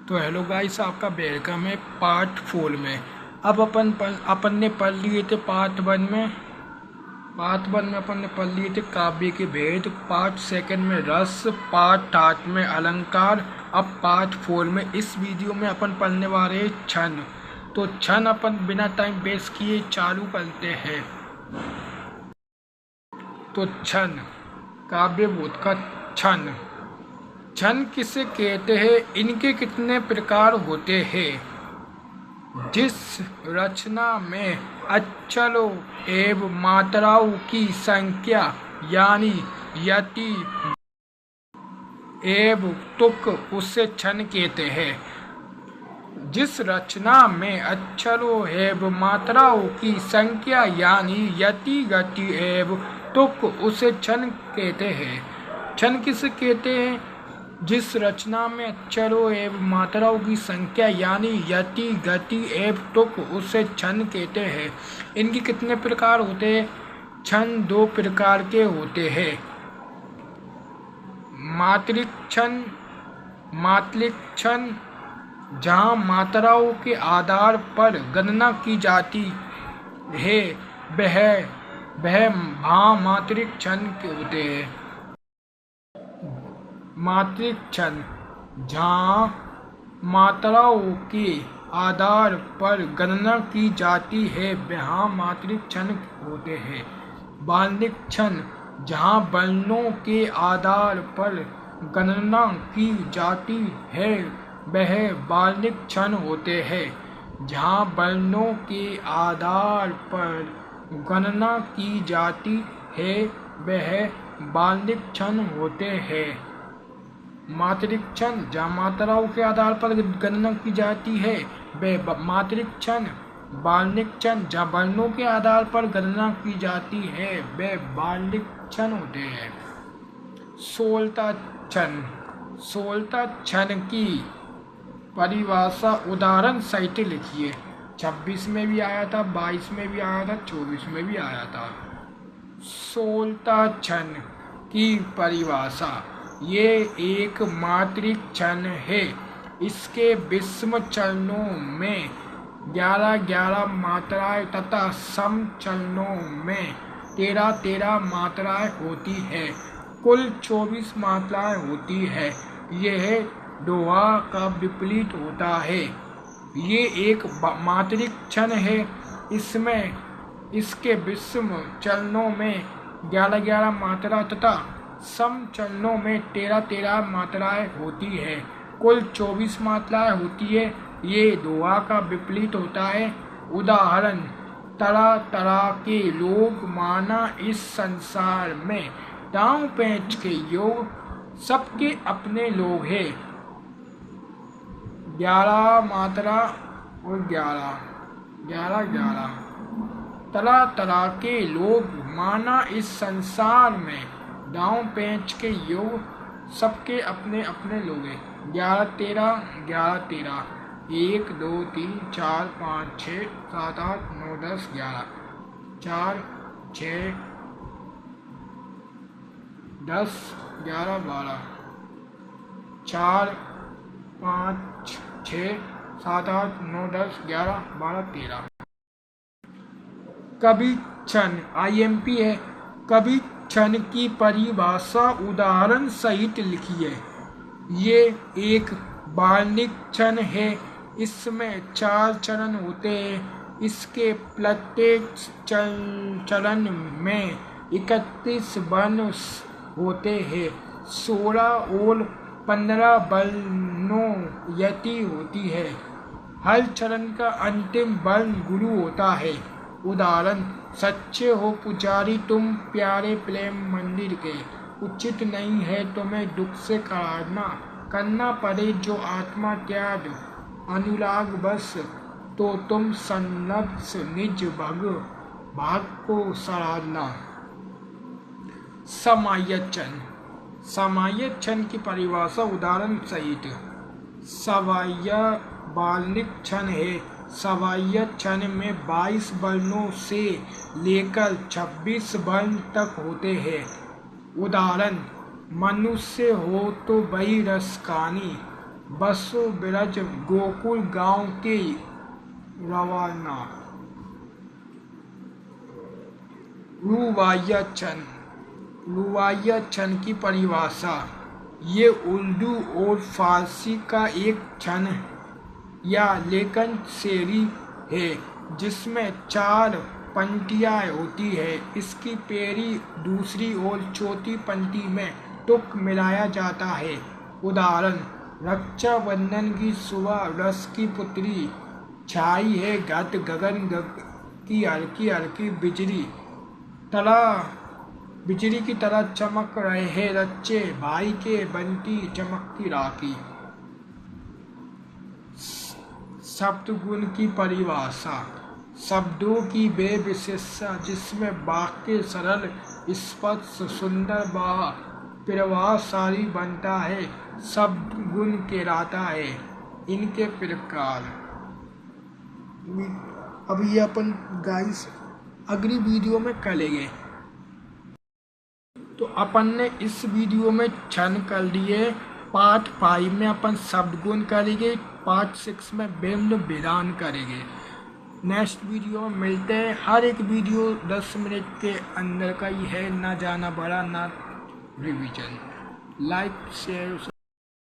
तो hello guys, आपका welcome है पार्ट 4 में। अब अपन ने पढ़ लिए थे पार्ट वन में अपन ने पढ़ लिए थे काव्य के भेद, पार्ट सेकंड में रस, पार्ट 8 में अलंकार। अब पार्ट 4 में इस वीडियो में अपन पढ़ने वाले हैं छंद। तो छंद अपन बिना टाइम वेस्ट किए चालू करते हैं। तो छंद, काव्य बोध का छंद। छंद किसे कहते हैं, इनके कितने प्रकार होते हैं? जिस रचना में अक्षरों एवं मात्राओं की संख्या यानी यति एवं तुक, उसे छंद कहते हैं। जिस रचना में अक्षरों एवं मात्राओं की संख्या यानी यति गति एवं तुक, उसे छंद कहते हैं। छंद किसे कहते हैं? जिस रचना में अक्षरों एवं मात्राओं की संख्या यानी यति गति एवं तुक, उसे छंद कहते हैं। इनके कितने प्रकार होते हैं? छंद दो प्रकार के होते हैं। मात्रिक छंद, जहाँ मात्राओं के आधार पर गणना की जाती है, वह मात्रिक छंद के होते हैं। मात्रिक छंद, जहाँ मात्राओं के आधार पर गणना की जाती है, वहाँ मात्रिक छंद होते हैं। बाल्लिक छंद, जहाँ वर्णों के आधार पर गणना की जाती है, वह बाल्लिक छंद होते हैं। जहाँ वर्णों के आधार पर गणना की जाती है, वह बाल्लिक छंद होते हैं। मात्रिक छंद, जहाँ मात्राओं के आधार पर गणना की जाती है, वह मात्रिक छंद। बाल्लिक छंद, जहाँ वर्णों के आधार पर गणना की जाती है, वह बाल्लिक छंद होते हैं। सोलता छंद की परिभाषा उदाहरण सहित लिखिए। 26 में भी आया था, 22 में भी आया था, 24 में भी आया था। सोलता छंद की परिभाषा, ये एक मात्रिक छंद है। इसके विषम चरणों में 11 मात्राएं तथा सम चरणों में 13 मात्राएं होती है। कुल 24 मात्राएं होती है। यह दोहा का विपरीत होता है। ये एक मात्रिक छंद है। इसमें इसके विषम चरणों में 11 मात्रा तथा सम चरणों में 13 मात्राएं होती है। कुल 24 मात्राएं होती है। ये दोहा का विपरीत होता है। उदाहरण, तरह के लोग माना इस संसार में, दांव पैंच के योग सबके अपने लोग हैं। 11 मात्रा और 11 तरह के लोग माना इस संसार में, दांव पैंच के योग सबके अपने अपने लोग हैं। 11 1 2 3 4 5 6 7 8 9 10 11 4 6 10 11 12 4 5 6 7 8 9 10 11 12 13। कवि छंद IMP है। कवि छंद की परिभाषा उदाहरण सहित लिखिए। ये एक बाल्लिक छंद है। इसमें 4 चरण होते हैं। इसके प्रत्येक चरण में 31 वर्ण होते हैं। 16 और 15 वर्णों यति होती है। हर चरण का अंतिम वर्ण गुरु होता है। उदाहरण, सच्चे हो पुजारी तुम प्यारे प्रेम मंदिर के, उचित नहीं है तुम्हें दुख से करना पड़े जो आत्मा त्याग अनुराग बस, तो तुम सन्नत निज भाग को सराहना। समायत छंद की परिभाषा उदाहरण सहित। सवाय्य बाल्लिक छंद है। सवाय्य छंद में 22 वर्णों से लेकर 26 वर्ण तक होते हैं। उदाहरण, मनुष्य हो तो वही रस कानी, बसु बिरज गोकुल गांव के रवाना। रुबाइया छंद की परिभाषा। ये उर्दू और फारसी का एक छंद या लेखन शैली है जिसमें 4 पंक्तियाँ होती है। इसकी पहली, दूसरी और चौथी पंक्ति में तुक मिलाया जाता है। उदाहरण: रक्षाबंधन की सुबह रस की पुतली छाई है घट गगन की हल्की हल्की बिजली की तरह चमक रहे हैं रच्चे भाई के बनती चमकती राखी। शब्द गुण की परिभाषा। शब्दों की वे विशेषता जिसमें वाक्य सरल, स्पष्ट, सुंदर व प्रभावशाली बनता है, शब्द गुण कहलाता है। इनके प्रकार। अभी अपन गाइस अगली वीडियो में करेंगे। तो अपन ने इस वीडियो में छंद कर लिए। पार्ट 5 में अपन शब्द गुण करेंगे। पार्ट 6 में विभिन्न विधान करेंगे। नेक्स्ट वीडियो में मिलते हैं। हर एक वीडियो 10 मिनट के अंदर का ही है, ना जाना बड़ा ना रिवीजन। Like share